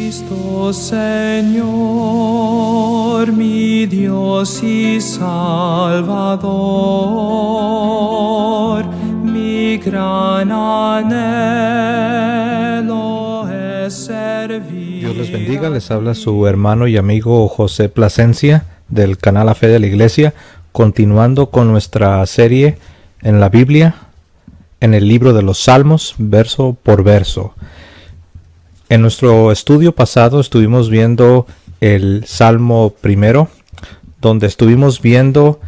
Cristo, Señor, mi Dios y Salvador, mi gran anhelo es servir. Dios les bendiga, les habla su hermano y amigo José Plasencia del canal La Fe de la Iglesia, continuando con nuestra serie en la Biblia, en el libro de los Salmos, verso por verso. En nuestro estudio pasado estuvimos viendo el Salmo primero, donde estuvimos viendo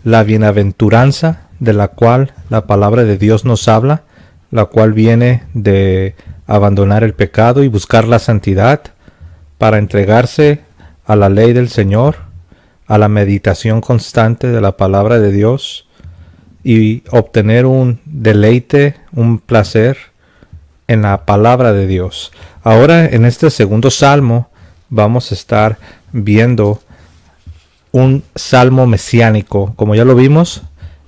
la bienaventuranza de la cual la palabra de Dios nos habla, la cual viene de abandonar el pecado y buscar la santidad para entregarse a la ley del Señor, a la meditación constante de la palabra de Dios y obtener un deleite, un placer en la palabra de Dios. Ahora en este segundo salmo vamos a estar viendo un salmo mesiánico. Como ya lo vimos,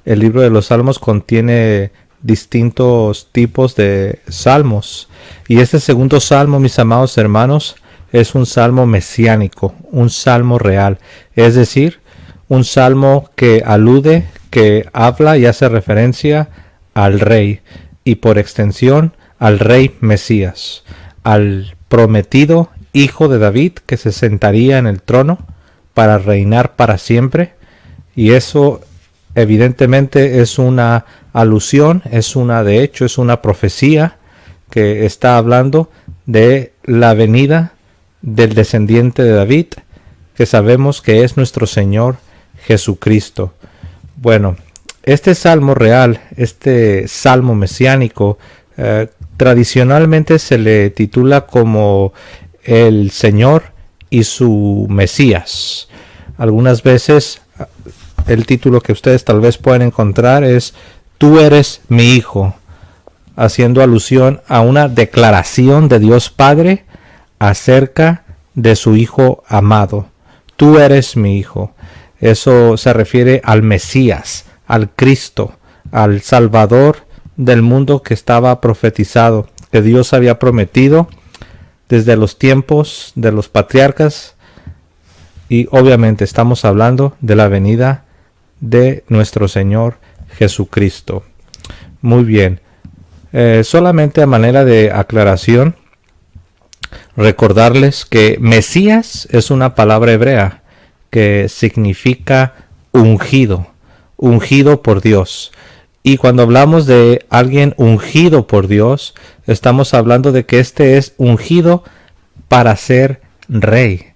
el libro de los salmos contiene distintos tipos de salmos. Y este segundo salmo, mis amados hermanos, es un salmo mesiánico, un salmo real. Es decir, un salmo que alude, que habla y hace referencia al rey y por extensión al rey Mesías, al prometido hijo de David que se sentaría en el trono para reinar para siempre. Y eso evidentemente es una alusión, es una profecía que está hablando de la venida del descendiente de David, que sabemos que es nuestro Señor Jesucristo. Bueno, este salmo real, este salmo mesiánico, tradicionalmente se le titula como el Señor y su Mesías. Algunas veces el título que ustedes tal vez pueden encontrar es Tú eres mi hijo, haciendo alusión a una declaración de Dios Padre acerca de su hijo amado. Tú eres mi hijo. Eso se refiere al Mesías, al Cristo, al Salvador del mundo que estaba profetizado, que Dios había prometido desde los tiempos de los patriarcas. Y obviamente estamos hablando de la venida de nuestro Señor Jesucristo. Muy bien. Solamente a manera de aclaración, recordarles que Mesías es una palabra hebrea que significa ungido, ungido por Dios. Y cuando hablamos de alguien ungido por Dios, estamos hablando de que este es ungido para ser rey,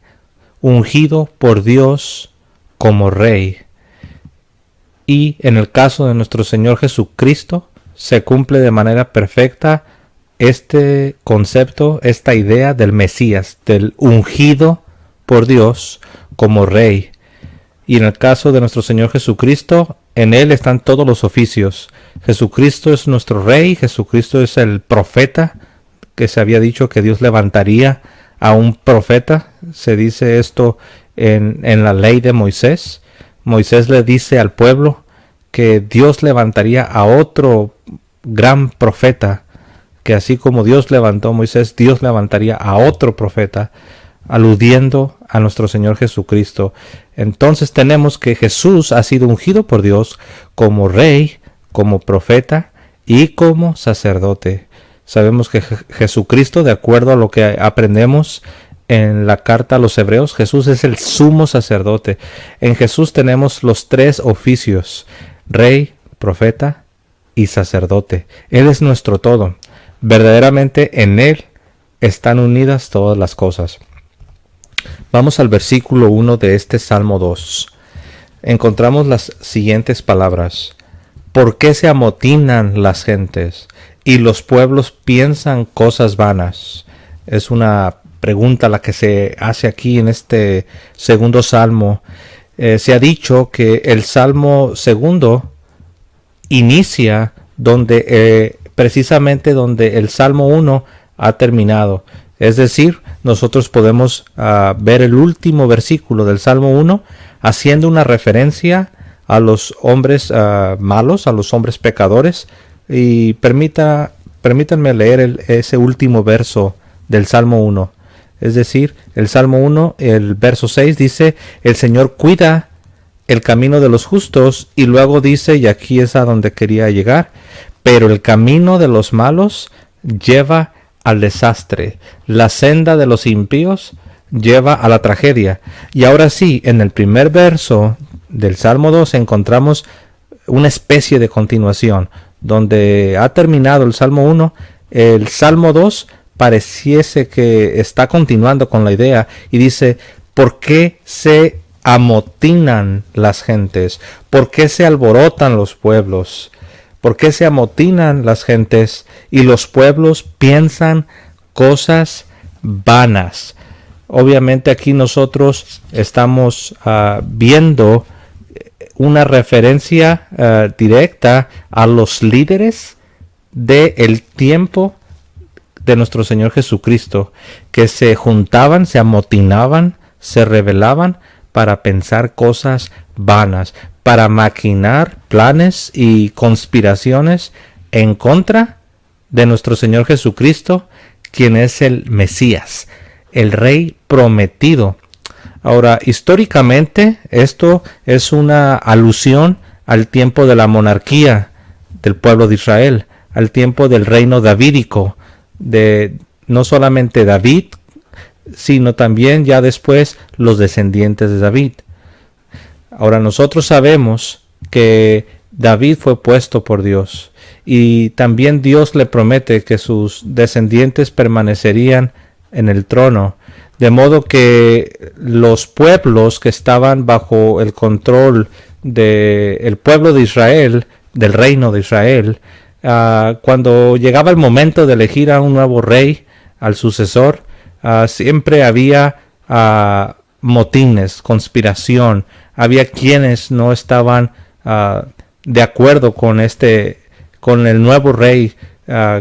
ungido por Dios como rey. Y en el caso de nuestro Señor Jesucristo, se cumple de manera perfecta este concepto, esta idea del Mesías, del ungido por Dios como rey. Y en el caso de nuestro Señor Jesucristo, en Él están todos los oficios. Jesucristo es nuestro rey, Jesucristo es el profeta, que se había dicho que Dios levantaría a un profeta. Se dice esto en la ley de Moisés. Moisés le dice al pueblo que Dios levantaría a otro gran profeta, que así como Dios levantó a Moisés, Dios levantaría a otro profeta, aludiendo a nuestro Señor Jesucristo. Entonces tenemos que Jesús ha sido ungido por Dios como rey, como profeta y como sacerdote. Sabemos que Jesucristo, de acuerdo a lo que aprendemos en la carta a los Hebreos, Jesús es el sumo sacerdote. En Jesús tenemos los tres oficios: rey, profeta y sacerdote. Él es nuestro todo. Verdaderamente en Él están unidas todas las cosas. Vamos al versículo 1 de este Salmo 2. Encontramos las siguientes palabras: ¿Por qué se amotinan las gentes y los pueblos piensan cosas vanas? Es una pregunta la que se hace aquí en este segundo salmo. Se ha dicho que el Salmo segundo inicia precisamente donde el Salmo 1 ha terminado. Es decir, nosotros podemos ver el último versículo del Salmo 1 haciendo una referencia a los hombres malos, a los hombres pecadores. Y permítanme leer ese último verso del Salmo 1. Es decir, el Salmo 1, el verso 6 dice, el Señor cuida el camino de los justos, y luego dice, y aquí es a donde quería llegar, pero el camino de los malos lleva al desastre, la senda de los impíos lleva a la tragedia. Y ahora sí, en el primer verso del Salmo 2 encontramos una especie de continuación, donde ha terminado el Salmo 1, el Salmo 2 pareciese que está continuando con la idea y dice, ¿por qué se amotinan las gentes? ¿Por qué se alborotan los pueblos? ¿Por qué se amotinan las gentes y los pueblos piensan cosas vanas? Obviamente aquí nosotros estamos viendo una referencia directa a los líderes del tiempo de nuestro Señor Jesucristo, que se juntaban, se amotinaban, se rebelaban para pensar cosas vanas, para maquinar planes y conspiraciones en contra de nuestro Señor Jesucristo, quien es el Mesías, el Rey prometido. Ahora, históricamente, esto es una alusión al tiempo de la monarquía del pueblo de Israel, al tiempo del reino davídico, de no solamente David, sino también ya después los descendientes de David. Ahora, nosotros sabemos que David fue puesto por Dios, y también Dios le promete que sus descendientes permanecerían en el trono, de modo que los pueblos que estaban bajo el control del pueblo de Israel, del reino de Israel, cuando llegaba el momento de elegir a un nuevo rey, al sucesor, siempre había motines, conspiración. Había quienes no estaban de acuerdo con el nuevo rey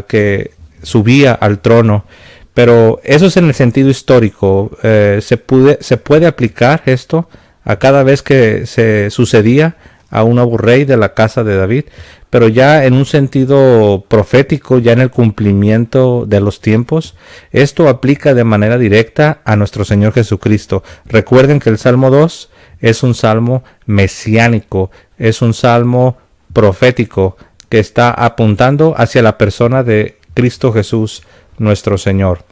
que subía al trono. Pero eso es en el sentido histórico. Se puede aplicar esto a cada vez que se sucedía a un nuevo rey de la casa de David, pero ya en un sentido profético, ya en el cumplimiento de los tiempos, esto aplica de manera directa a nuestro Señor Jesucristo. Recuerden que el Salmo 2 es un salmo mesiánico, es un salmo profético que está apuntando hacia la persona de Cristo Jesús, nuestro Señor.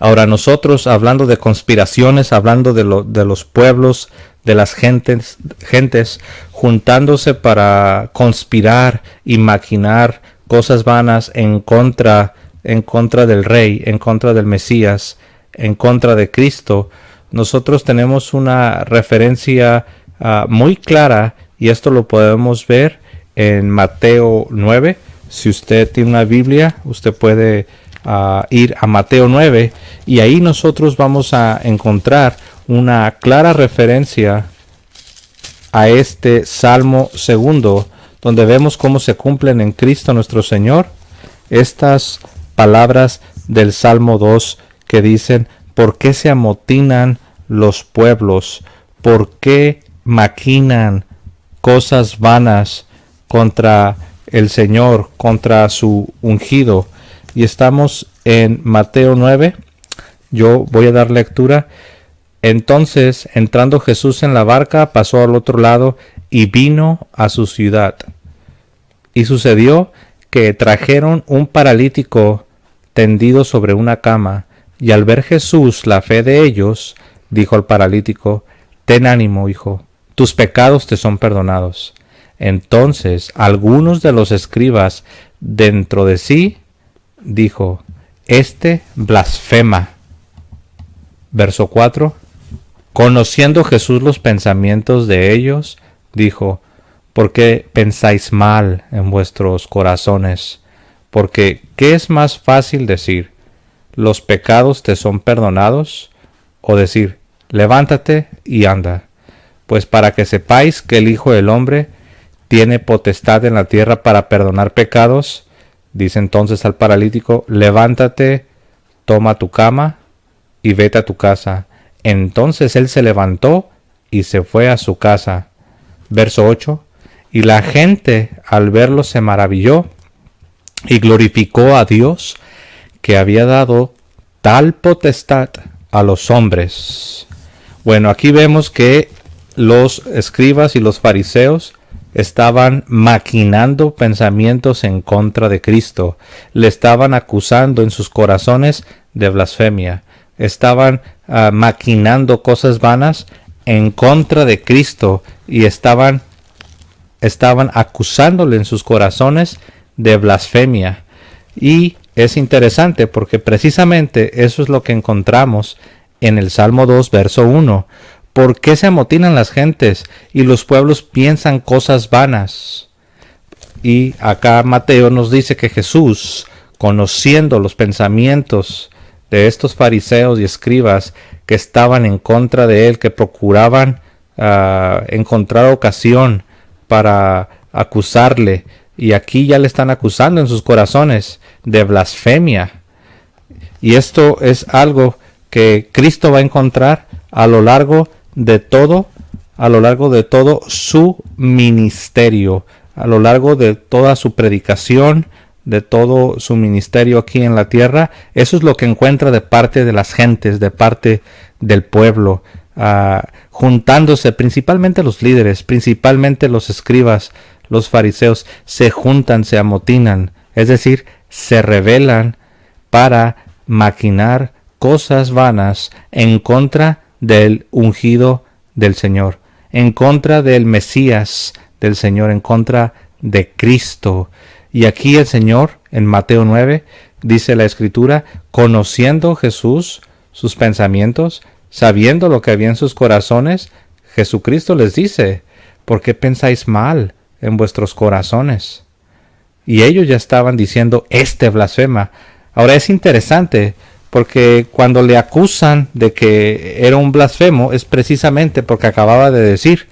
Ahora nosotros, hablando de conspiraciones, hablando de los pueblos, de las gentes juntándose para conspirar y maquinar cosas vanas en contra del Rey, en contra del Mesías, en contra de Cristo, nosotros tenemos una referencia muy clara, y esto lo podemos ver en Mateo 9. Si usted tiene una Biblia, usted puede ir a Mateo 9, y ahí nosotros vamos a encontrar una clara referencia a este Salmo 2, donde vemos cómo se cumplen en Cristo nuestro Señor estas palabras del Salmo 2 que dicen: ¿por qué se amotinan los pueblos? ¿Por qué maquinan cosas vanas contra el Señor, contra su ungido? Y estamos en Mateo 9. Yo voy a dar lectura. Entonces, entrando Jesús en la barca, pasó al otro lado y vino a su ciudad. Y sucedió que trajeron un paralítico tendido sobre una cama, y al ver Jesús la fe de ellos, dijo al paralítico: ten ánimo, hijo, tus pecados te son perdonados. Entonces algunos de los escribas dentro de sí dijo: este blasfema. Verso 4. Conociendo Jesús los pensamientos de ellos, dijo: ¿por qué pensáis mal en vuestros corazones? Porque ¿qué es más fácil decir: los pecados te son perdonados? O decir: levántate y anda. Pues para que sepáis que el Hijo del Hombre tiene potestad en la tierra para perdonar pecados, dice entonces al paralítico: levántate, toma tu cama y vete a tu casa. Entonces él se levantó y se fue a su casa. Verso 8. Y la gente al verlo se maravilló y glorificó a Dios, que había dado tal potestad a los hombres. Bueno, aquí vemos que los escribas y los fariseos estaban maquinando pensamientos en contra de Cristo. Le estaban acusando en sus corazones de blasfemia. Estaban maquinando cosas vanas en contra de Cristo y estaban acusándole en sus corazones de blasfemia. Y es interesante porque precisamente eso es lo que encontramos en el Salmo 2, verso 1. ¿Por qué se amotinan las gentes y los pueblos piensan cosas vanas? Y acá Mateo nos dice que Jesús, conociendo los pensamientos de estos fariseos y escribas que estaban en contra de él, que procuraban encontrar ocasión para acusarle, y aquí ya le están acusando en sus corazones de blasfemia. Y esto es algo que Cristo va a encontrar a lo largo de todo su ministerio, a lo largo de toda su predicación, de todo su ministerio aquí en la tierra. Eso es lo que encuentra de parte de las gentes, de parte del pueblo, juntándose, principalmente los líderes, principalmente los escribas, los fariseos, se juntan, se amotinan, es decir, se rebelan para maquinar cosas vanas en contra del ungido del Señor, en contra del Mesías del Señor, en contra de Cristo. Y aquí el Señor, en Mateo 9, dice la Escritura, conociendo Jesús sus pensamientos, sabiendo lo que había en sus corazones, Jesucristo les dice, ¿por qué pensáis mal en vuestros corazones? Y ellos ya estaban diciendo, blasfema. Ahora es interesante, porque cuando le acusan de que era un blasfemo, es precisamente porque acababa de decir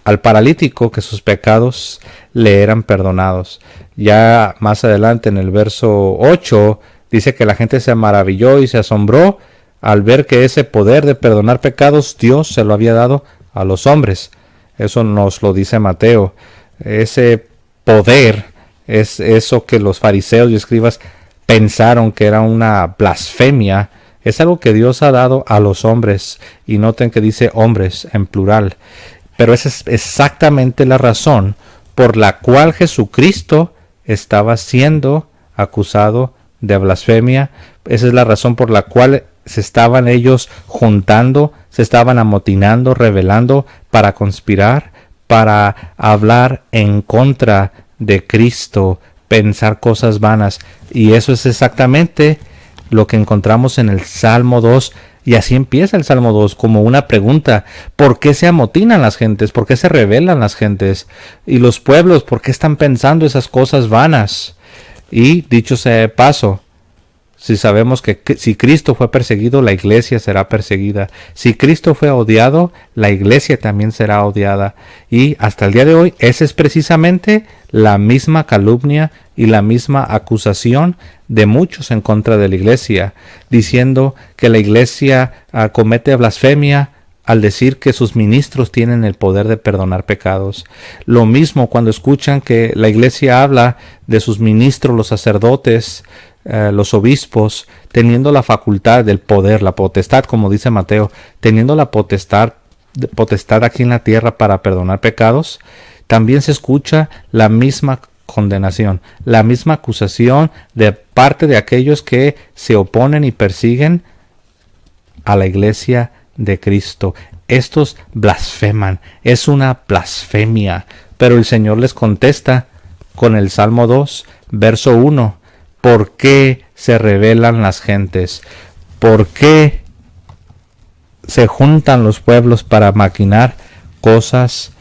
al paralítico que sus pecados le eran perdonados. Ya más adelante en el verso 8 dice que la gente se maravilló y se asombró al ver que ese poder de perdonar pecados Dios se lo había dado a los hombres. Eso nos lo dice Mateo. Ese poder es eso que los fariseos y escribas pensaron que era una blasfemia. Es algo que Dios ha dado a los hombres. Y noten que dice hombres en plural. Pero esa es exactamente la razón por la cual Jesucristo estaba siendo acusado de blasfemia. Esa es la razón por la cual se estaban ellos juntando, se estaban amotinando, rebelando para conspirar, para hablar en contra de Cristo, pensar cosas vanas. Y eso es exactamente lo que encontramos en el Salmo 2. Y así empieza el Salmo 2 como una pregunta. ¿Por qué se amotinan las gentes? ¿Por qué se rebelan las gentes? Y los pueblos, ¿por qué están pensando esas cosas vanas? Y dicho sea de paso, si sabemos que si Cristo fue perseguido, la iglesia será perseguida. Si Cristo fue odiado, la iglesia también será odiada. Y hasta el día de hoy, esa es precisamente la misma calumnia y la misma acusación de muchos en contra de la iglesia, diciendo que la iglesia comete blasfemia al decir que sus ministros tienen el poder de perdonar pecados. Lo mismo cuando escuchan que la iglesia habla de sus ministros, los sacerdotes, los obispos, teniendo la facultad del poder, la potestad, como dice Mateo, teniendo la potestad aquí en la tierra para perdonar pecados, también se escucha la misma condenación, la misma acusación de parte de aquellos que se oponen y persiguen a la iglesia de Cristo. Estos blasfeman, es una blasfemia, pero el Señor les contesta con el Salmo 2, verso 1. ¿Por qué se rebelan las gentes? ¿Por qué se juntan los pueblos para maquinar cosas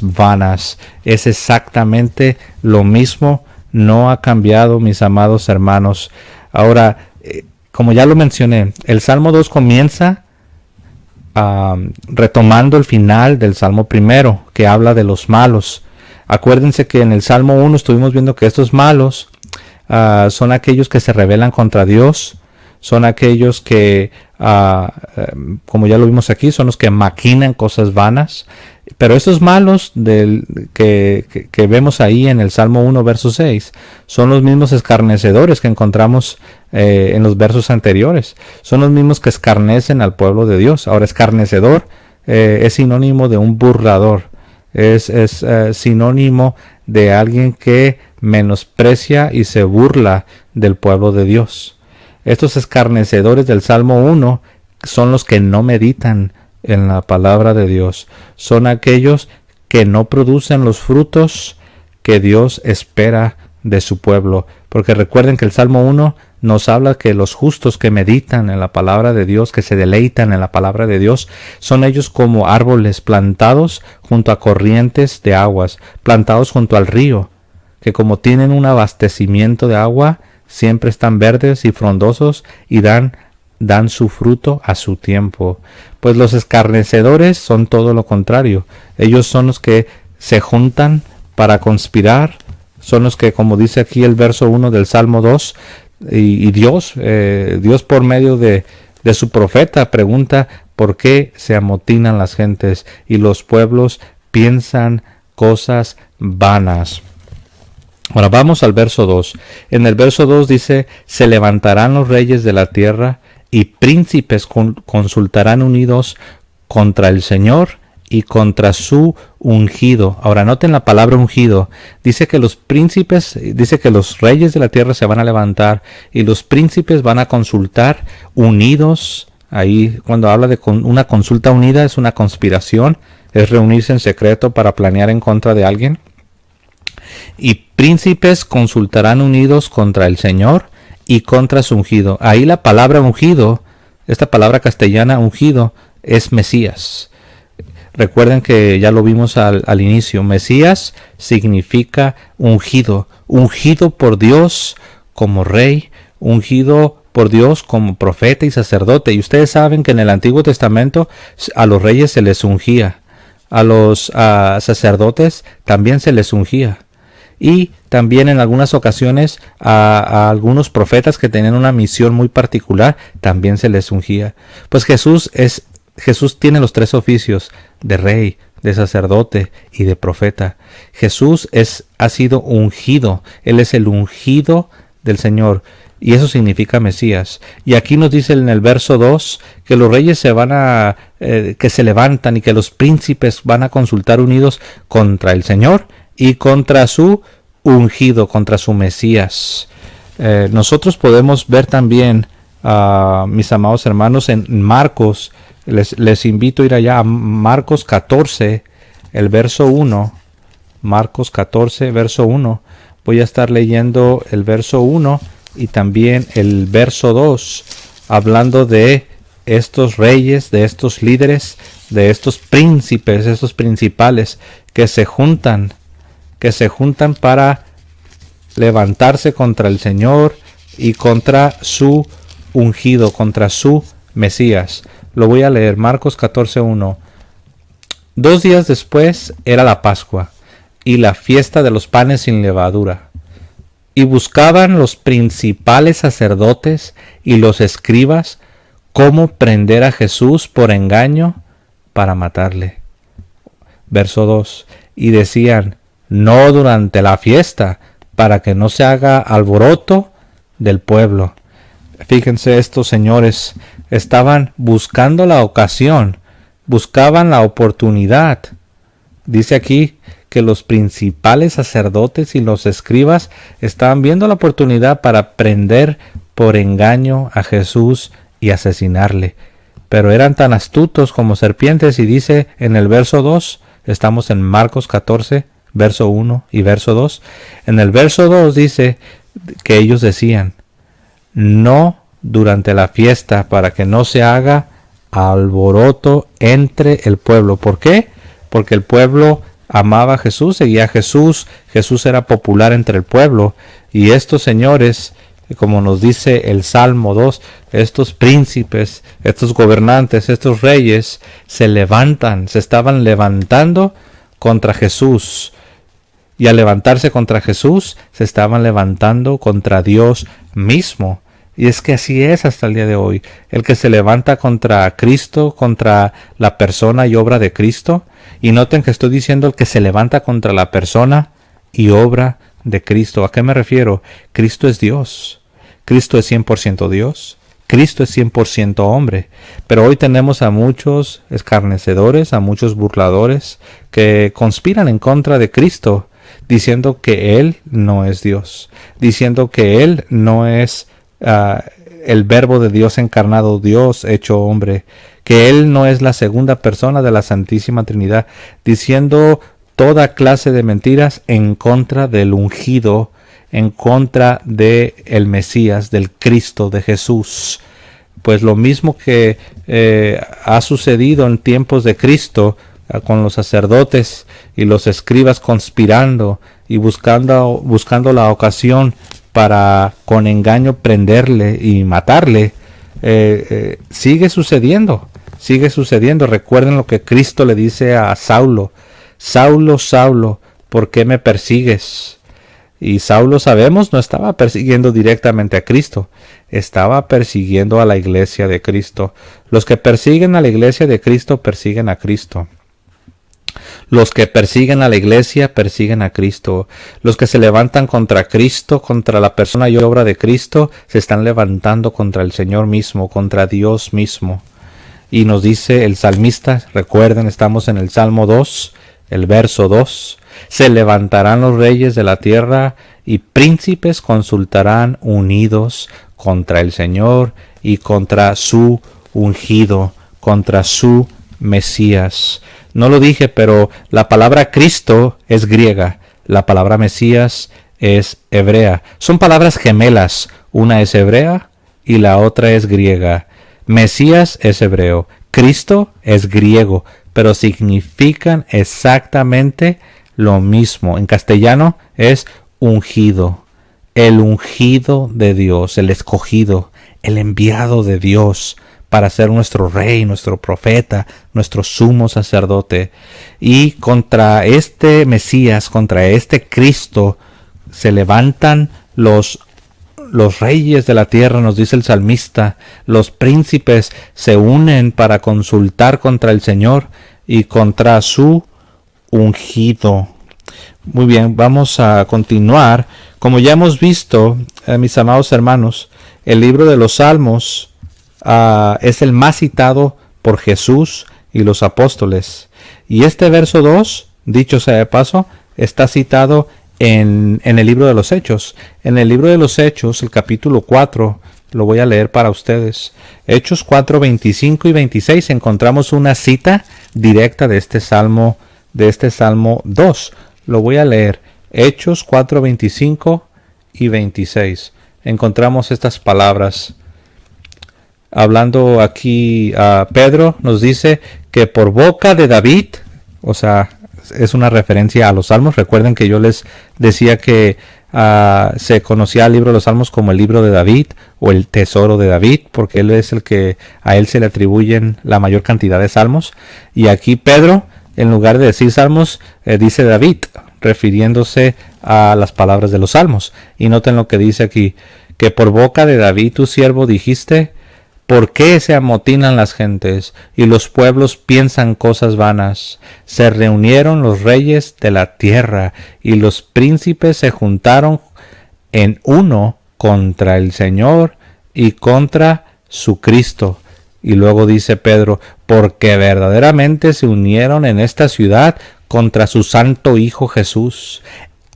vanas? Es exactamente lo mismo, no ha cambiado, mis amados hermanos. Ahora, como ya lo mencioné, el Salmo 2 comienza retomando el final del Salmo 1, que habla de los malos. Acuérdense que en el Salmo 1 estuvimos viendo que estos malos son aquellos que se rebelan contra Dios, son aquellos que, como ya lo vimos aquí, son los que maquinan cosas vanas. Pero estos malos que vemos ahí en el Salmo 1, verso 6, son los mismos escarnecedores que encontramos en los versos anteriores. Son los mismos que escarnecen al pueblo de Dios. Ahora, escarnecedor es sinónimo de un burlador. Es sinónimo de alguien que menosprecia y se burla del pueblo de Dios. Estos escarnecedores del Salmo 1 son los que no meditan en la palabra de Dios. Son aquellos que no producen los frutos que Dios espera de su pueblo. Porque recuerden que el Salmo 1 nos habla que los justos que meditan en la palabra de Dios, que se deleitan en la palabra de Dios, son ellos como árboles plantados junto a corrientes de aguas, plantados junto al río, que como tienen un abastecimiento de agua, siempre están verdes y frondosos y dan su fruto a su tiempo. Pues los escarnecedores son todo lo contrario. Ellos son los que se juntan para conspirar, son los que, como dice aquí el verso 1 del Salmo 2, y Dios por medio de su profeta pregunta por qué se amotinan las gentes y los pueblos piensan cosas vanas. Ahora vamos al verso 2. En el verso 2 dice, se levantarán los reyes de la tierra y príncipes consultarán unidos contra el Señor y contra su ungido. Ahora noten la palabra ungido. Dice que los príncipes, dice que los reyes de la tierra se van a levantar y los príncipes van a consultar unidos. Ahí cuando habla de una consulta unida es una conspiración, es reunirse en secreto para planear en contra de alguien. Y príncipes consultarán unidos contra el Señor y contra su ungido. Ahí la palabra ungido, esta palabra castellana ungido, es Mesías. Recuerden que ya lo vimos al inicio. Mesías significa ungido. Ungido por Dios como rey. Ungido por Dios como profeta y sacerdote. Y ustedes saben que en el Antiguo Testamento a los reyes se les ungía. A los sacerdotes también se les ungía. Y también en algunas ocasiones a algunos profetas que tenían una misión muy particular también se les ungía. Pues Jesús tiene los tres oficios de rey, de sacerdote y de profeta. Jesús ha sido ungido. Él es el ungido del Señor. Y eso significa Mesías. Y aquí nos dice en el verso 2 que los reyes que se levantan y que los príncipes van a consultar unidos contra el Señor y contra su ungido, contra su Mesías. Nosotros podemos ver también, mis amados hermanos, en Marcos. Les invito a ir allá a Marcos 14, el verso 1. Marcos 14, verso 1. Voy a estar leyendo el verso 1 y también el verso 2, hablando de estos reyes, de estos líderes, de estos príncipes, estos principales que se juntan para levantarse contra el Señor y contra su ungido, contra su Mesías. Lo voy a leer, Marcos 14:1. 2 días después era la Pascua y la fiesta de los panes sin levadura. Y buscaban los principales sacerdotes y los escribas cómo prender a Jesús por engaño para matarle. Verso 2. Y decían, no durante la fiesta, para que no se haga alboroto del pueblo. Fíjense, estos señores estaban buscando la ocasión, buscaban la oportunidad. Dice aquí que los principales sacerdotes y los escribas estaban viendo la oportunidad para prender por engaño a Jesús y asesinarle. Pero eran tan astutos como serpientes y dice en el verso 2, estamos en Marcos 14, verso 1 y verso 2. En el verso 2 dice que ellos decían, no durante la fiesta, para que no se haga alboroto entre el pueblo. ¿Por qué? Porque el pueblo amaba a Jesús, seguía a Jesús, Jesús era popular entre el pueblo, y estos señores, como nos dice el Salmo 2, estos príncipes, estos gobernantes, estos reyes, se estaban levantando contra Jesús, y al levantarse contra Jesús, se estaban levantando contra Dios mismo. Y es que así es hasta el día de hoy. El que se levanta contra Cristo, contra la persona y obra de Cristo. Y noten que estoy diciendo el que se levanta contra la persona y obra de Cristo. ¿A qué me refiero? Cristo es Dios. Cristo es 100% Dios. Cristo es 100% hombre. Pero hoy tenemos a muchos escarnecedores, a muchos burladores que conspiran en contra de Cristo, diciendo que Él no es Dios, diciendo que Él no es el verbo de Dios encarnado, Dios hecho hombre, que Él no es la segunda persona de la Santísima Trinidad, diciendo toda clase de mentiras en contra del ungido, en contra de el Mesías, del Cristo, de Jesús. Pues lo mismo que ha sucedido en tiempos de Cristo, con los sacerdotes y los escribas conspirando y buscando la ocasión para con engaño prenderle y matarle, sigue sucediendo. Recuerden lo que Cristo le dice a Saulo: Saulo, Saulo, ¿por qué me persigues? Y Saulo, sabemos, no estaba persiguiendo directamente a Cristo, estaba persiguiendo a la iglesia de Cristo. Los que persiguen a la iglesia de Cristo persiguen a Cristo. Los que persiguen a la iglesia persiguen a Cristo. Los que se levantan contra Cristo, contra la persona y obra de Cristo, se están levantando contra el Señor mismo, contra Dios mismo. Y nos dice el salmista, recuerden, estamos en el Salmo 2, el verso 2. Se levantarán los reyes de la tierra y príncipes consultarán unidos contra el Señor y contra su ungido, contra su Mesías. No lo dije, pero la palabra Cristo es griega, la palabra Mesías es hebrea. Son palabras gemelas, una es hebrea y la otra es griega. Mesías es hebreo, Cristo es griego, pero significan exactamente lo mismo. En castellano es ungido, el ungido de Dios, el escogido, el enviado de Dios para ser nuestro rey, nuestro profeta, nuestro sumo sacerdote. Y contra este Mesías, contra este Cristo, se levantan los reyes de la tierra, nos dice el salmista. Los príncipes se unen para consultar contra el Señor y contra su ungido. Muy bien, vamos a continuar. Como ya hemos visto, mis amados hermanos, el libro de los Salmos es el más citado por Jesús y los apóstoles. Y este verso 2, dicho sea de paso, está citado en el libro de los Hechos. En el libro de los Hechos, el capítulo 4, lo voy a leer para ustedes. Hechos 4, 25 y 26, encontramos una cita directa de este Salmo 2. Lo voy a leer. Hechos 4, 25 y 26. Encontramos estas palabras. Hablando aquí a Pedro, nos dice que por boca de David, o sea, es una referencia a los Salmos. Recuerden que yo les decía que se conocía el libro de los Salmos como el libro de David o el tesoro de David, porque él es el que a él se le atribuyen la mayor cantidad de salmos. Y aquí Pedro, en lugar de decir salmos, dice David, refiriéndose a las palabras de los salmos. Y noten lo que dice aquí, que por boca de David tu siervo dijiste: ¿por qué se amotinan las gentes y los pueblos piensan cosas vanas? Se reunieron los reyes de la tierra y los príncipes se juntaron en uno contra el Señor y contra su Cristo. Y luego dice Pedro: porque verdaderamente se unieron en esta ciudad contra su santo Hijo Jesús,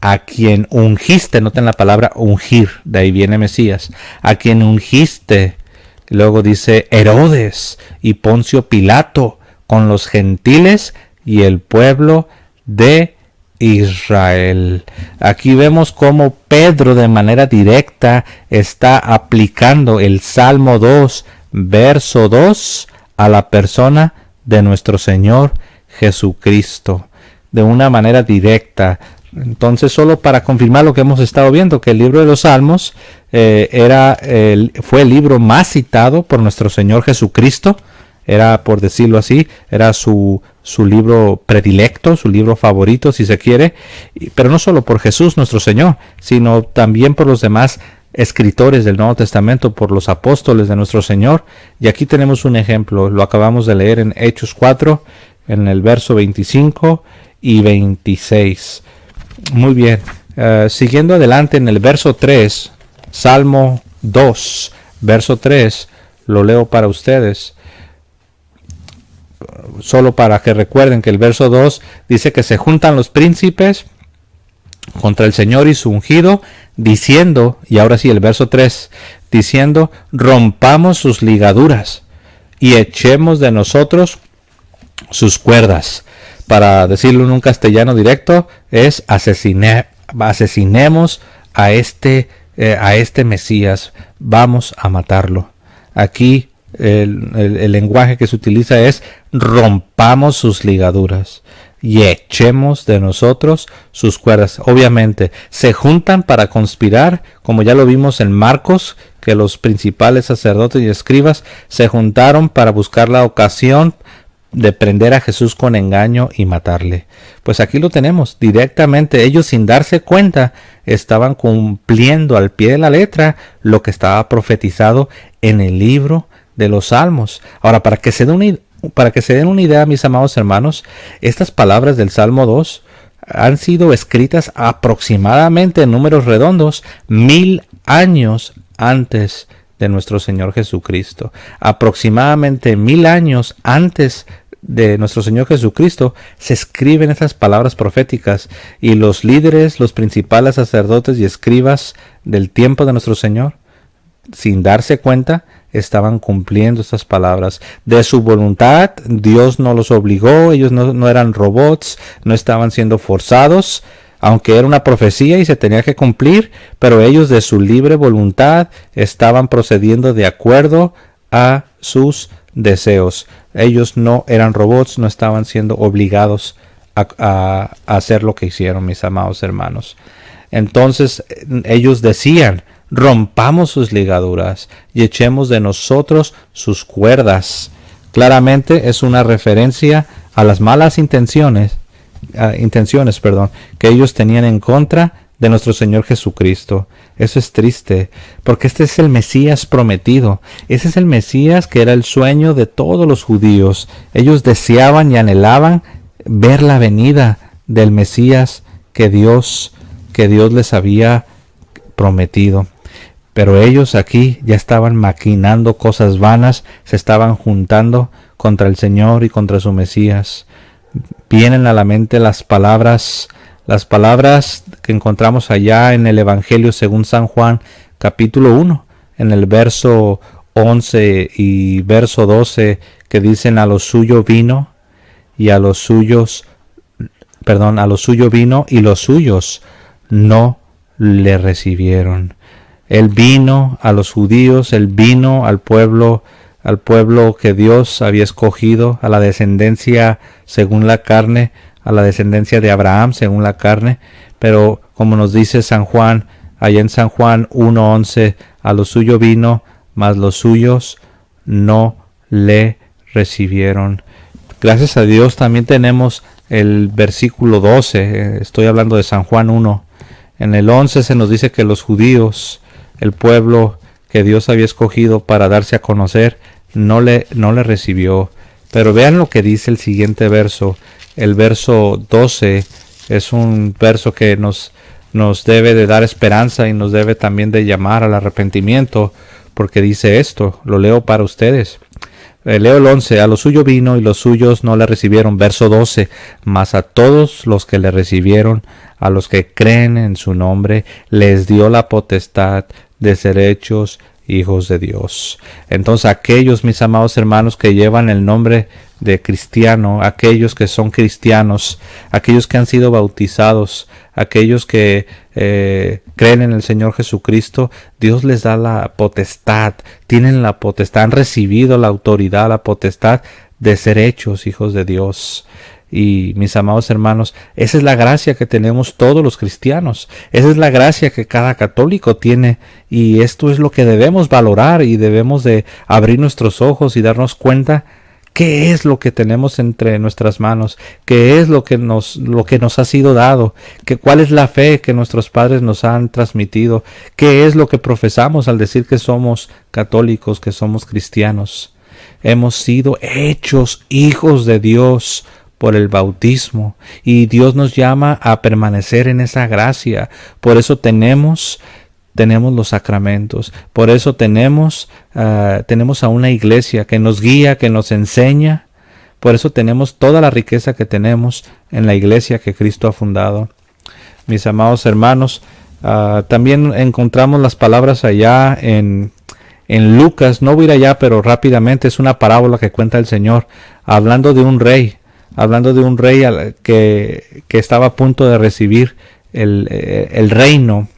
a quien ungiste. Noten la palabra ungir, de ahí viene Mesías, a quien ungiste. Luego dice Herodes y Poncio Pilato con los gentiles y el pueblo de Israel. Aquí vemos cómo Pedro de manera directa está aplicando el Salmo 2, verso 2 a la persona de nuestro Señor Jesucristo. De una manera directa. Entonces, solo para confirmar lo que hemos estado viendo, que el libro de los Salmos fue el libro más citado por nuestro Señor Jesucristo. Era, por decirlo así, era su libro predilecto, su libro favorito, si se quiere. Pero no solo por Jesús, nuestro Señor, sino también por los demás escritores del Nuevo Testamento, por los apóstoles de nuestro Señor. Y aquí tenemos un ejemplo, lo acabamos de leer en Hechos 4, en el verso 25 y 26. Muy bien, siguiendo adelante en el verso 3, Salmo 2, verso 3, lo leo para ustedes. Solo para que recuerden que el verso 2 dice que se juntan los príncipes contra el Señor y su ungido, diciendo, y ahora sí el verso 3, diciendo, rompamos sus ligaduras y echemos de nosotros sus cuerdas. Para decirlo en un castellano directo, es asesinemos a este Mesías, vamos a matarlo. Aquí el lenguaje que se utiliza es rompamos sus ligaduras y echemos de nosotros sus cuerdas. Obviamente se juntan para conspirar, como ya lo vimos en Marcos, que los principales sacerdotes y escribas se juntaron para buscar la ocasión de prender a Jesús con engaño y matarle. Pues aquí lo tenemos directamente. Ellos, sin darse cuenta, estaban cumpliendo al pie de la letra lo que estaba profetizado en el libro de los Salmos. Ahora, para que se den una idea, mis amados hermanos, estas palabras del Salmo 2 han sido escritas aproximadamente en números redondos 1000 años antes de nuestro Señor Jesucristo. Aproximadamente 1000 años antes de nuestro Señor Jesucristo se escriben estas palabras proféticas, y los líderes, los principales sacerdotes y escribas del tiempo de nuestro Señor, sin darse cuenta, estaban cumpliendo estas palabras. De su voluntad, Dios no los obligó, ellos no eran robots, no estaban siendo forzados, aunque era una profecía y se tenía que cumplir, pero ellos de su libre voluntad estaban procediendo de acuerdo a sus deseos. Ellos no eran robots, no estaban siendo obligados a hacer lo que hicieron, mis amados hermanos. Entonces ellos decían, rompamos sus ligaduras y echemos de nosotros sus cuerdas. Claramente es una referencia a las malas intenciones que ellos tenían en contra de nuestro Señor Jesucristo. Eso es triste, porque este es el Mesías prometido. Ese es el Mesías que era el sueño de todos los judíos. Ellos deseaban y anhelaban ver la venida del Mesías que Dios les había prometido. Pero ellos aquí ya estaban maquinando cosas vanas, se estaban juntando contra el Señor y contra su Mesías. Vienen a la mente las palabras que encontramos allá en el Evangelio según San Juan, capítulo 1, en el verso 11 y verso 12, que dicen: a lo suyo vino y a los suyos, a lo suyo vino y los suyos no le recibieron. Él vino a los judíos, él vino al pueblo que Dios había escogido, a la descendencia según la carne, a la descendencia de Abraham según la carne. Pero como nos dice San Juan, allá en San Juan 1:11, a lo suyo vino, mas los suyos no le recibieron. Gracias a Dios también tenemos el versículo 12, estoy hablando de San Juan 1. En el 11 se nos dice que los judíos, el pueblo que Dios había escogido para darse a conocer, no le recibió. Pero vean lo que dice el siguiente verso. El verso 12 es un verso que nos debe de dar esperanza y nos debe también de llamar al arrepentimiento, porque dice esto, lo leo para ustedes. Leo el 11, a lo suyo vino y los suyos no le recibieron. Verso 12, mas a todos los que le recibieron, a los que creen en su nombre, les dio la potestad de ser hechos hijos de Dios. Entonces aquellos, mis amados hermanos, que llevan el nombre de cristiano, aquellos que son cristianos, aquellos que han sido bautizados, aquellos que creen en el Señor Jesucristo, Dios les da la potestad, tienen la potestad, han recibido la autoridad, la potestad de ser hechos hijos de Dios. Y mis amados hermanos, esa es la gracia que tenemos todos los cristianos, esa es la gracia que cada católico tiene, y esto es lo que debemos valorar, y debemos de abrir nuestros ojos y darnos cuenta ¿Qué es lo que tenemos entre nuestras manos? ¿Qué es lo que nos ha sido dado? ¿Cuál es la fe que nuestros padres nos han transmitido? ¿Qué es lo que profesamos al decir que somos católicos, que somos cristianos? Hemos sido hechos hijos de Dios por el bautismo, y Dios nos llama a permanecer en esa gracia. Por eso tenemos los sacramentos, por eso tenemos a una iglesia que nos guía, que nos enseña. Por eso tenemos toda la riqueza que tenemos en la iglesia que Cristo ha fundado. Mis amados hermanos, también encontramos las palabras allá en Lucas. No voy a ir allá, pero rápidamente es una parábola que cuenta el Señor, hablando de un rey que estaba a punto de recibir el reino.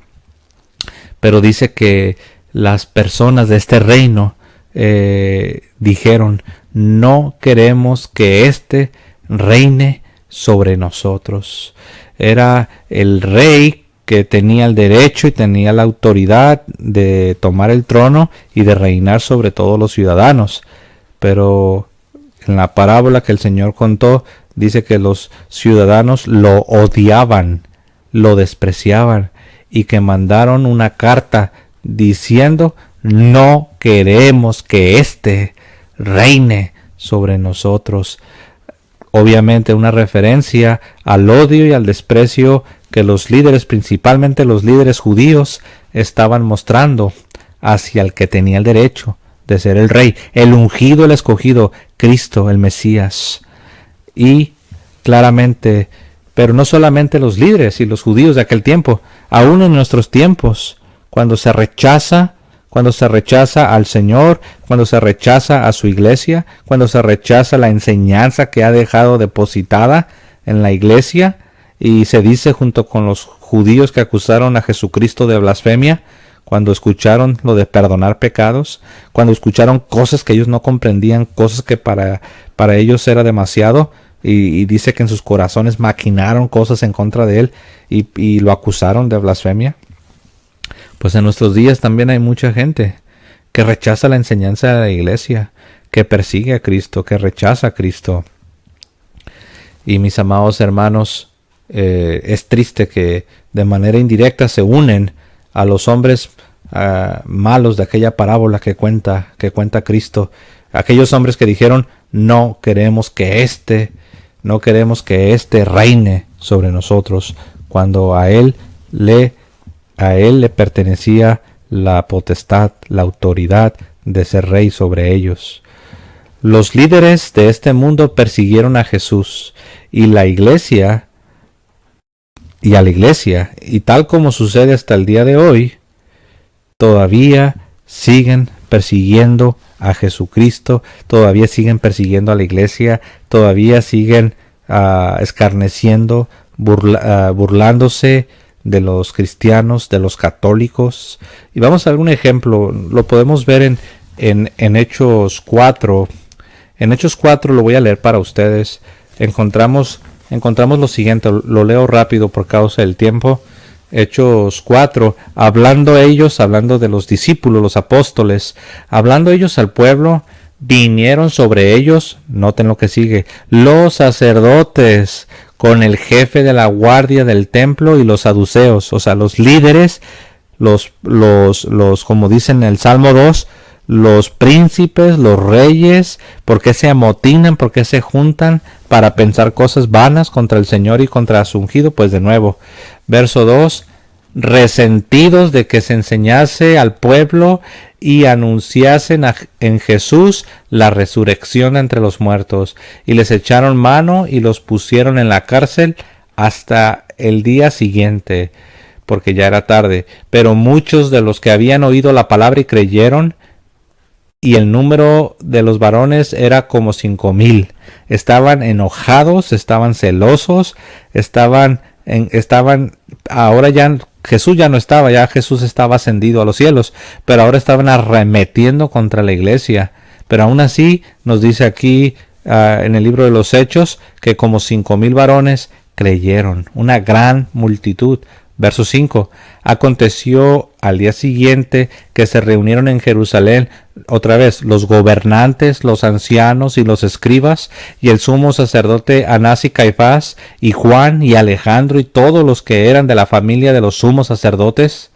Pero dice que las personas de este reino dijeron: no queremos que éste reine sobre nosotros. Era el rey que tenía el derecho y tenía la autoridad de tomar el trono y de reinar sobre todos los ciudadanos. Pero en la parábola que el Señor contó, dice que los ciudadanos lo odiaban, lo despreciaban, y que mandaron una carta diciendo: no queremos que éste reine sobre nosotros. Obviamente una referencia al odio y al desprecio que los líderes, principalmente los líderes judíos, estaban mostrando hacia el que tenía el derecho de ser el rey, el ungido, el escogido, Cristo, el Mesías. Y claramente, pero no solamente los líderes y los judíos de aquel tiempo, aún en nuestros tiempos, cuando se rechaza al Señor, cuando se rechaza a su iglesia, cuando se rechaza la enseñanza que ha dejado depositada en la iglesia, y se dice junto con los judíos que acusaron a Jesucristo de blasfemia, cuando escucharon lo de perdonar pecados, cuando escucharon cosas que ellos no comprendían, cosas que para ellos era demasiado, y dice que en sus corazones maquinaron cosas en contra de él y lo acusaron de blasfemia. Pues en nuestros días también hay mucha gente que rechaza la enseñanza de la iglesia, que persigue a Cristo, que rechaza a Cristo. Y mis amados hermanos, es triste que de manera indirecta se unen a los hombres malos de aquella parábola que cuenta Cristo. Aquellos hombres que dijeron: no queremos que éste reine sobre nosotros, cuando a él le pertenecía la potestad, la autoridad de ser rey sobre ellos. Los líderes de este mundo persiguieron a Jesús y a la iglesia, y tal como sucede hasta el día de hoy, todavía siguen persiguiendo a Jesucristo, todavía siguen persiguiendo a la iglesia, todavía siguen escarneciendo, burlándose de los cristianos, de los católicos. Y vamos a ver un ejemplo, lo podemos ver en Hechos 4. En Hechos 4 lo voy a leer para ustedes. Encontramos lo siguiente, lo leo rápido por causa del tiempo. Hechos 4, hablando de los discípulos, los apóstoles, hablando ellos al pueblo, vinieron sobre ellos, noten lo que sigue, los sacerdotes con el jefe de la guardia del templo y los saduceos, o sea, los líderes, los como dicen en el Salmo 2, los príncipes, los reyes. ¿Por qué se amotinan? ¿Por qué se juntan para pensar cosas vanas contra el Señor y contra su ungido? Pues de nuevo, verso 2, resentidos de que se enseñase al pueblo y anunciasen en Jesús la resurrección entre los muertos, y les echaron mano y los pusieron en la cárcel hasta el día siguiente, porque ya era tarde. Pero muchos de los que habían oído la palabra y creyeron, y el número de los varones era como 5,000. Estaban enojados, estaban celosos, ahora ya Jesús ya no estaba, ya Jesús estaba ascendido a los cielos, pero ahora estaban arremetiendo contra la iglesia. Pero aún así nos dice aquí en el libro de los Hechos que como 5,000 varones creyeron, una gran multitud. Verso 5. Aconteció al día siguiente que se reunieron en Jerusalén otra vez los gobernantes, los ancianos y los escribas, y el sumo sacerdote Anás y Caifás, y Juan y Alejandro y todos los que eran de la familia de los sumos sacerdotes.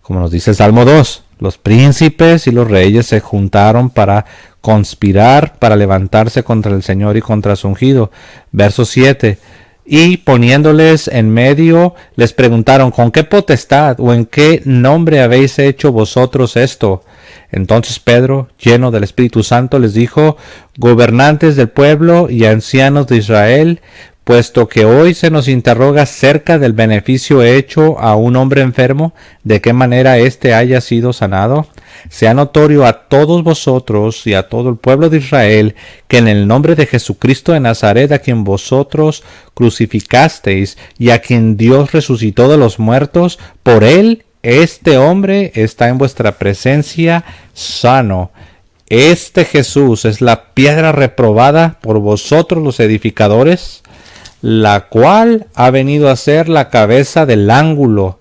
Como nos dice el Salmo 2, los príncipes y los reyes se juntaron para conspirar, para levantarse contra el Señor y contra su ungido. Verso 7. Y poniéndoles en medio, les preguntaron, ¿con qué potestad o en qué nombre habéis hecho vosotros esto? Entonces Pedro, lleno del Espíritu Santo, les dijo, gobernantes del pueblo y ancianos de Israel, puesto que hoy se nos interroga acerca del beneficio hecho a un hombre enfermo, de qué manera éste haya sido sanado, sea notorio a todos vosotros y a todo el pueblo de Israel que en el nombre de Jesucristo de Nazaret, a quien vosotros crucificasteis y a quien Dios resucitó de los muertos, por él este hombre está en vuestra presencia sano. Este Jesús es la piedra reprobada por vosotros los edificadores, la cual ha venido a ser la cabeza del ángulo,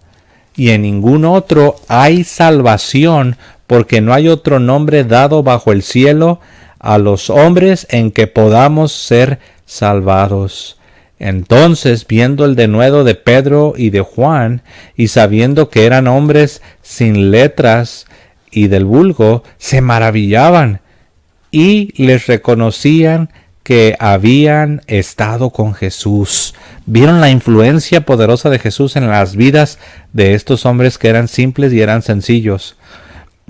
y en ningún otro hay salvación, porque no hay otro nombre dado bajo el cielo a los hombres en que podamos ser salvados. Entonces, viendo el denuedo de Pedro y de Juan, y sabiendo que eran hombres sin letras y del vulgo, se maravillaban y les reconocían que habían estado con Jesús. Vieron la influencia poderosa de Jesús en las vidas de estos hombres que eran simples y eran sencillos.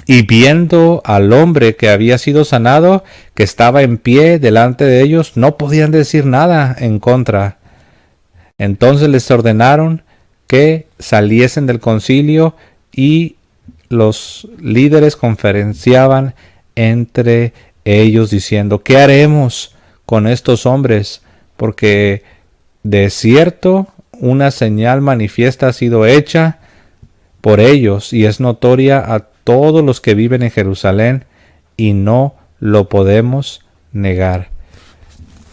Y viendo al hombre que había sido sanado, que estaba en pie delante de ellos, no podían decir nada en contra. Entonces les ordenaron que saliesen del concilio, y los líderes conferenciaban entre ellos diciendo, ¿qué haremos con estos hombres? Porque de cierto una señal manifiesta ha sido hecha por ellos, y es notoria a todos los que viven en Jerusalén, y no lo podemos negar.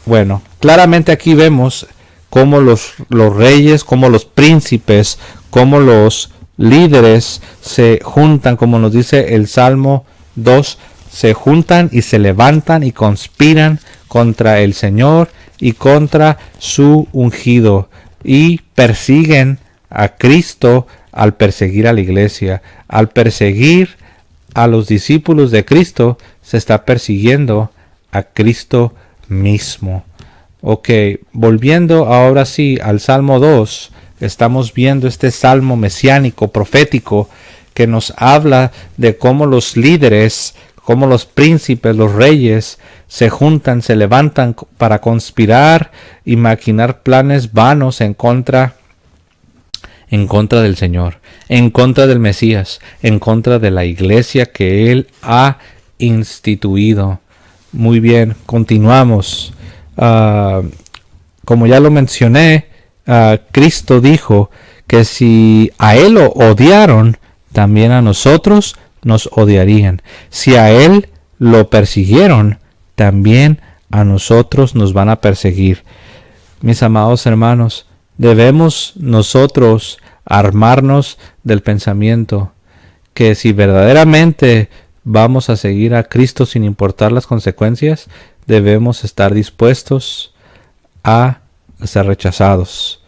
Bueno, claramente aquí vemos cómo los reyes, cómo los príncipes, cómo los líderes se juntan, como nos dice el Salmo 2, se juntan y se levantan y conspiran contra el Señor y contra su ungido, y persiguen a Cristo al perseguir a la iglesia. Al perseguir a los discípulos de Cristo, se está persiguiendo a Cristo mismo. Ok, volviendo ahora sí al Salmo 2, estamos viendo este salmo mesiánico, profético, que nos habla de cómo los líderes, cómo los príncipes, los reyes, se juntan, se levantan para conspirar y maquinar planes vanos en contra del Señor, en contra del Mesías, en contra de la iglesia que Él ha instituido. Muy bien, continuamos. Como ya lo mencioné, Cristo dijo que si a Él lo odiaron, también a nosotros nos odiarían. Si a Él lo persiguieron, también a nosotros nos van a perseguir. Mis amados hermanos, debemos nosotros armarnos del pensamiento que si verdaderamente vamos a seguir a Cristo sin importar las consecuencias, debemos estar dispuestos a ser rechazados.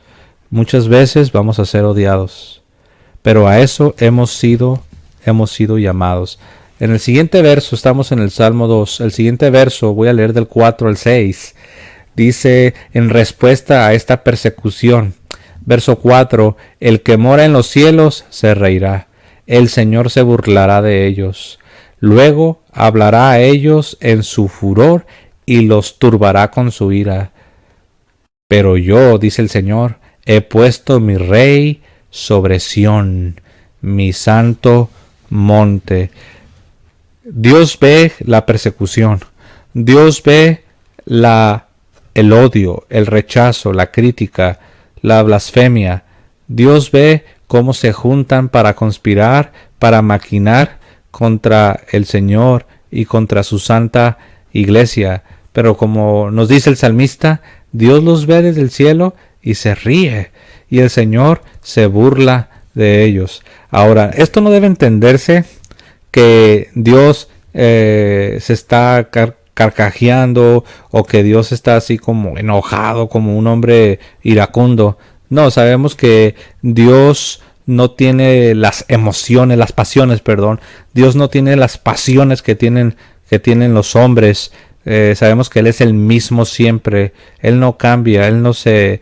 Muchas veces vamos a ser odiados, pero a eso hemos sido llamados. En el siguiente verso, estamos en el Salmo 2, el siguiente verso, voy a leer del 4 al 6, dice en respuesta a esta persecución, verso 4, el que mora en los cielos se reirá, el Señor se burlará de ellos, luego hablará a ellos en su furor y los turbará con su ira. Pero yo, dice el Señor, he puesto mi rey sobre Sión, mi santo monte. Dios ve la persecución, Dios ve el odio, el rechazo, la crítica, la blasfemia. Dios ve cómo se juntan para conspirar, para maquinar contra el Señor y contra su santa iglesia. Pero como nos dice el salmista, Dios los ve desde el cielo y se ríe. y el Señor se burla de ellos. Ahora, esto no debe entenderse que Dios se está carcajeando o que Dios está así como enojado, como un hombre iracundo. No, sabemos que Dios no tiene las emociones, las pasiones, perdón. Dios no tiene las pasiones que tienen los hombres. Sabemos que Él es el mismo siempre. Él no cambia, Él no se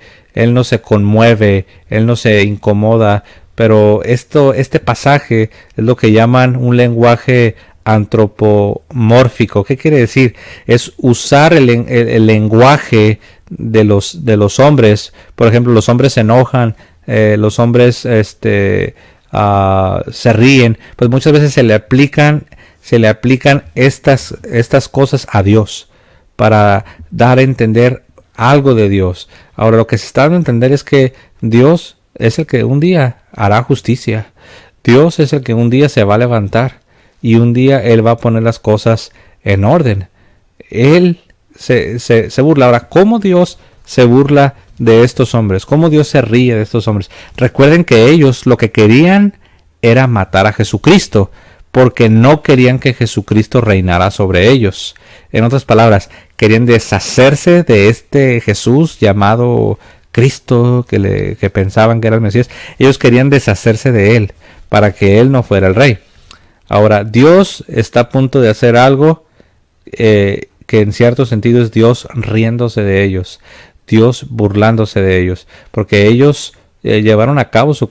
conmueve, Él no se incomoda. Pero este pasaje es lo que llaman un lenguaje antropomórfico. ¿Qué quiere decir? Es usar el lenguaje de los hombres. Por ejemplo, los hombres se enojan, los hombres se ríen. Pues muchas veces se le aplican estas cosas a Dios para dar a entender algo de Dios. Ahora, lo que se está dando a entender es que Dios es el que un día hará justicia. Dios es el que un día se va a levantar y un día Él va a poner las cosas en orden. Él se burla. Ahora, ¿cómo Dios se burla de estos hombres? ¿Cómo Dios se ríe de estos hombres? Recuerden que ellos lo que querían era matar a Jesucristo, porque no querían que Jesucristo reinara sobre ellos. En otras palabras, querían deshacerse de este Jesús llamado Cristo, que pensaban que era el Mesías. Ellos querían deshacerse de Él para que Él no fuera el rey. Ahora, Dios está a punto de hacer algo que en cierto sentido es Dios riéndose de ellos, Dios burlándose de ellos, porque ellos llevaron a cabo su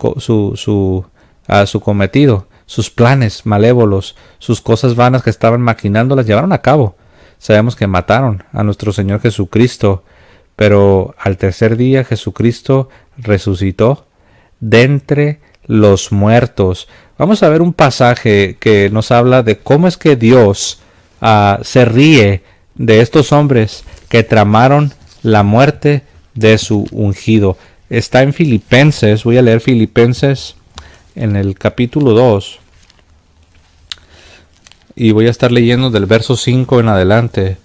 cometido, sus planes malévolos, sus cosas vanas que estaban maquinando, las llevaron a cabo. Sabemos que mataron a nuestro Señor Jesucristo, pero al tercer día Jesucristo resucitó de entre los muertos. Vamos a ver un pasaje que nos habla de cómo es que Dios se ríe de estos hombres que tramaron la muerte de su ungido. Está en Filipenses. Voy a leer Filipenses en el capítulo 2. Y voy a estar leyendo del verso 5 en adelante.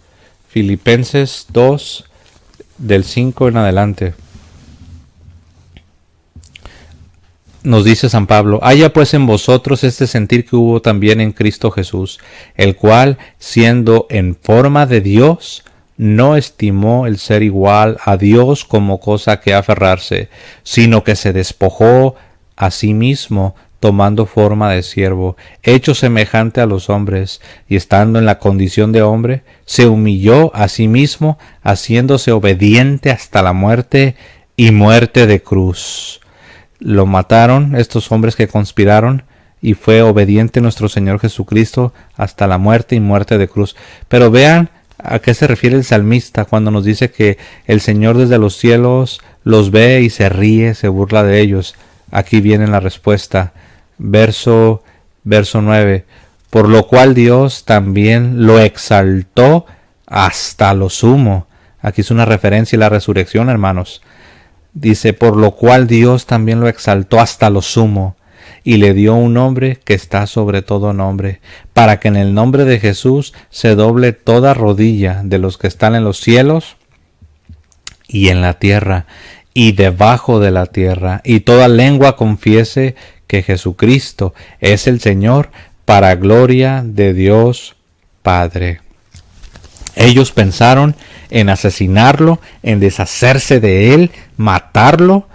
Filipenses 2, del 5 en adelante. Nos dice San Pablo: haya pues en vosotros este sentir que hubo también en Cristo Jesús, el cual, siendo en forma de Dios, no estimó el ser igual a Dios como cosa que aferrarse, sino que se despojó a sí mismo, tomando forma de siervo, hecho semejante a los hombres, y estando en la condición de hombre, se humilló a sí mismo, haciéndose obediente hasta la muerte y muerte de cruz. Lo mataron estos hombres que conspiraron, y fue obediente nuestro Señor Jesucristo hasta la muerte y muerte de cruz. Pero vean a qué se refiere el salmista cuando nos dice que el Señor desde los cielos los ve y se ríe, se burla de ellos. Aquí viene la respuesta. Verso 9. Por lo cual Dios también lo exaltó hasta lo sumo. Aquí es una referencia a la resurrección, hermanos. Dice, por lo cual Dios también lo exaltó hasta lo sumo, y le dio un nombre que está sobre todo nombre, para que en el nombre de Jesús se doble toda rodilla de los que están en los cielos y en la tierra y debajo de la tierra, y toda lengua confiese que Jesucristo es el Señor, para gloria de Dios Padre. Ellos pensaron en asesinarlo, en deshacerse de él, matarlo,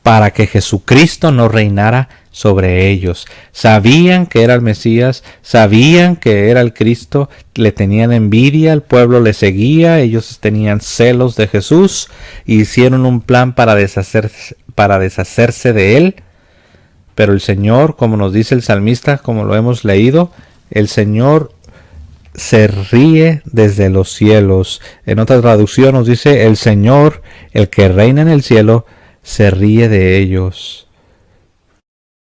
para que Jesucristo no reinara sobre ellos. Sabían que era el Mesías, sabían que era el Cristo, le tenían envidia, el pueblo le seguía, ellos tenían celos de Jesús, hicieron un plan para deshacerse de él. Pero el Señor, como nos dice el salmista, como lo hemos leído, el Señor se ríe desde los cielos. En otra traducción nos dice: el Señor, el que reina en el cielo, se ríe de ellos.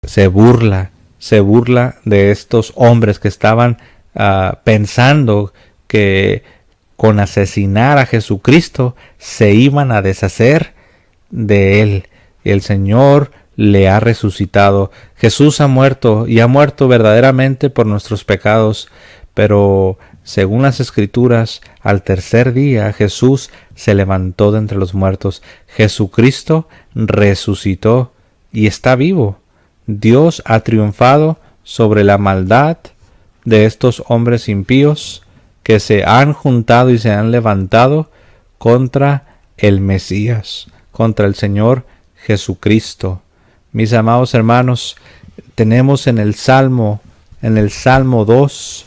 Se burla de estos hombres que estaban pensando que con asesinar a Jesucristo se iban a deshacer de él. Y el Señor le ha resucitado. Jesús ha muerto, y ha muerto verdaderamente por nuestros pecados, pero según las Escrituras, al tercer día Jesús se levantó de entre los muertos. Jesucristo resucitó y está vivo. Dios ha triunfado sobre la maldad de estos hombres impíos que se han juntado y se han levantado contra el Mesías, contra el Señor Jesucristo. Mis amados hermanos, tenemos en el Salmo 2,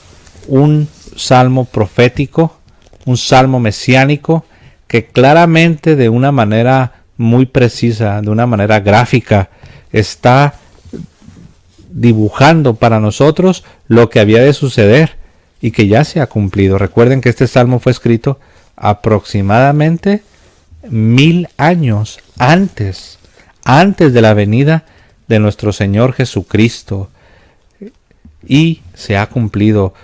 un salmo profético, un salmo mesiánico, que claramente, de una manera muy precisa, de una manera gráfica, está dibujando para nosotros lo que había de suceder y que ya se ha cumplido. Recuerden que este salmo fue escrito aproximadamente 1000 años antes de la venida de nuestro Señor Jesucristo, y se ha cumplido.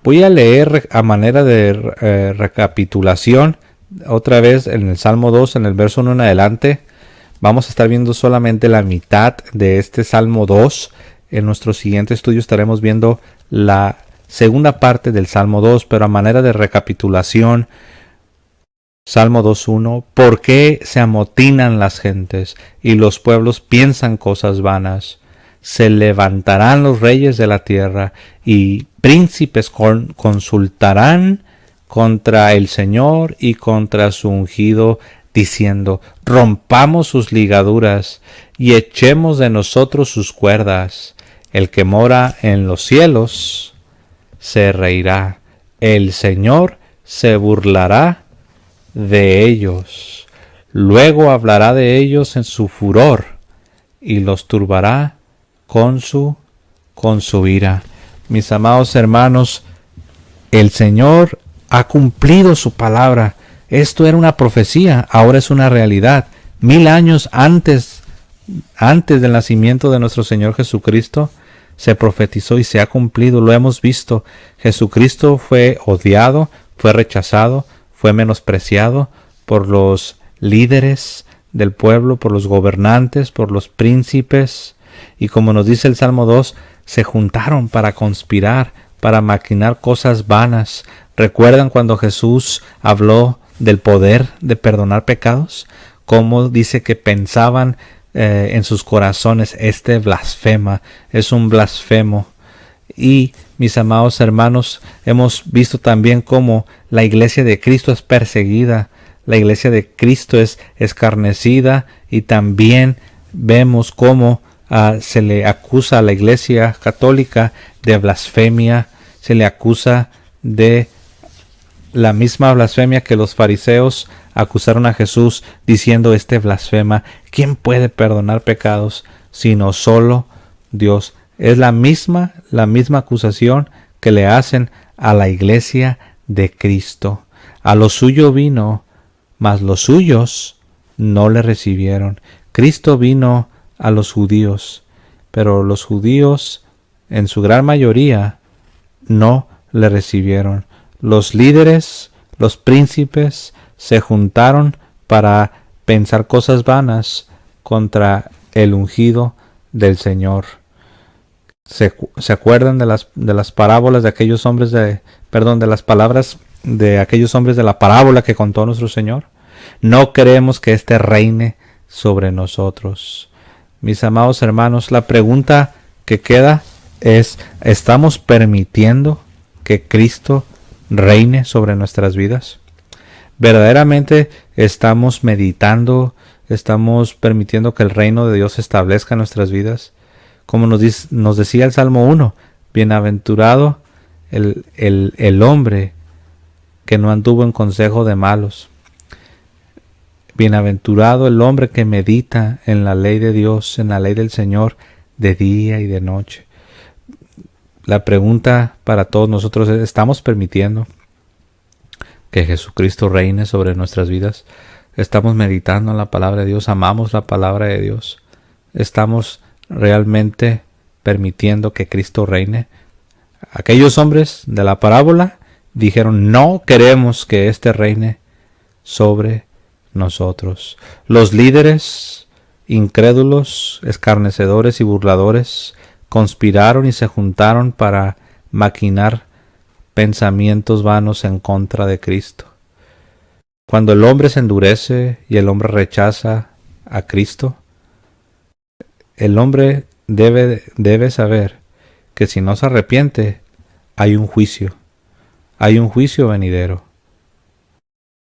Voy a leer a manera de recapitulación otra vez en el Salmo 2, en el verso 1 en adelante. Vamos a estar viendo solamente la mitad de este Salmo 2. En nuestro siguiente estudio estaremos viendo la segunda parte del Salmo 2, pero a manera de recapitulación, Salmo 2.1: ¿Por qué se amotinan las gentes y los pueblos piensan cosas vanas? Se levantarán los reyes de la tierra y príncipes consultarán contra el Señor y contra su ungido, diciendo: rompamos sus ligaduras y echemos de nosotros sus cuerdas. El que mora en los cielos se reirá, el Señor se burlará de ellos. Luego hablará de ellos en su furor y los turbará con su ira. Mis amados hermanos, el Señor ha cumplido su palabra. Esto era una profecía, ahora es una realidad. 1000 años antes del nacimiento de nuestro Señor Jesucristo, se profetizó y se ha cumplido. Lo hemos visto. Jesucristo fue odiado, fue rechazado, fue menospreciado por los líderes del pueblo, por los gobernantes, por los príncipes. Y como nos dice el Salmo 2, se juntaron para conspirar, para maquinar cosas vanas. ¿Recuerdan cuando Jesús habló del poder de perdonar pecados? Cómo dice que pensaban en sus corazones: este blasfema, es un blasfemo. Y mis amados hermanos, hemos visto también cómo la iglesia de Cristo es perseguida, la iglesia de Cristo es escarnecida, y también vemos cómo se le acusa a la iglesia católica de blasfemia, se le acusa de la misma blasfemia que los fariseos acusaron a Jesús, diciendo: este blasfema. ¿Quién puede perdonar pecados sino solo Dios? Es la misma acusación que le hacen a la iglesia de Cristo. A lo suyo vino, mas los suyos no le recibieron. Cristo vino a los judíos, pero los judíos en su gran mayoría no le recibieron. Los líderes, los príncipes, se juntaron para pensar cosas vanas contra el ungido del Señor. ¿Se acuerdan de las parábolas de aquellos hombres de las palabras de aquellos hombres de la parábola que contó nuestro Señor? No queremos que éste reine sobre nosotros. Mis amados hermanos, la pregunta que queda es: ¿estamos permitiendo que Cristo reine sobre nuestras vidas? ¿Verdaderamente estamos meditando, estamos permitiendo que el reino de Dios se establezca en nuestras vidas? Como nos decía el Salmo 1, bienaventurado el hombre que no anduvo en consejo de malos. Bienaventurado el hombre que medita en la ley de Dios, en la ley del Señor, de día y de noche. La pregunta para todos nosotros es: ¿estamos permitiendo que Jesucristo reine sobre nuestras vidas? ¿Estamos meditando en la palabra de Dios? ¿Amamos la palabra de Dios? ¿Estamos realmente permitiendo que Cristo reine? Aquellos hombres de la parábola dijeron: no queremos que éste reine sobre nosotros. Los líderes incrédulos, escarnecedores y burladores conspiraron y se juntaron para maquinar pensamientos vanos en contra de Cristo. Cuando el hombre se endurece y el hombre rechaza a Cristo, el hombre debe saber que si no se arrepiente, hay un juicio venidero.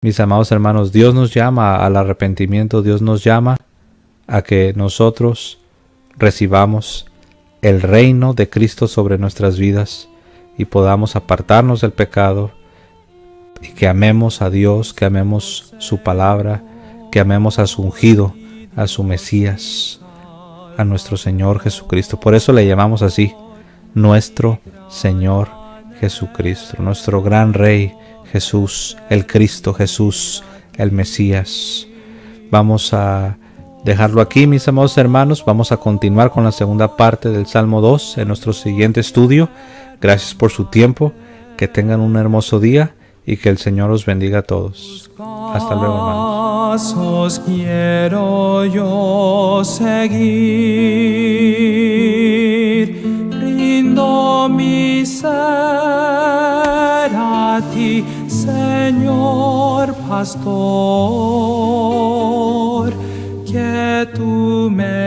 Mis amados hermanos, Dios nos llama al arrepentimiento, Dios nos llama a que nosotros recibamos el reino de Cristo sobre nuestras vidas y podamos apartarnos del pecado y que amemos a Dios, que amemos su palabra, que amemos a su ungido, a su Mesías, a nuestro Señor Jesucristo. Por eso le llamamos así, nuestro Señor Jesucristo, nuestro gran Rey Jesús, el Cristo Jesús, el Mesías. Vamos a dejarlo aquí, mis amados hermanos. Vamos a continuar con la segunda parte del Salmo 2 en nuestro siguiente estudio. Gracias por su tiempo, que tengan un hermoso día y que el Señor os bendiga a todos. Hasta luego, hermanos. Pasos quiero yo seguir, rindo mi ser a ti, Señor Pastor, que tú me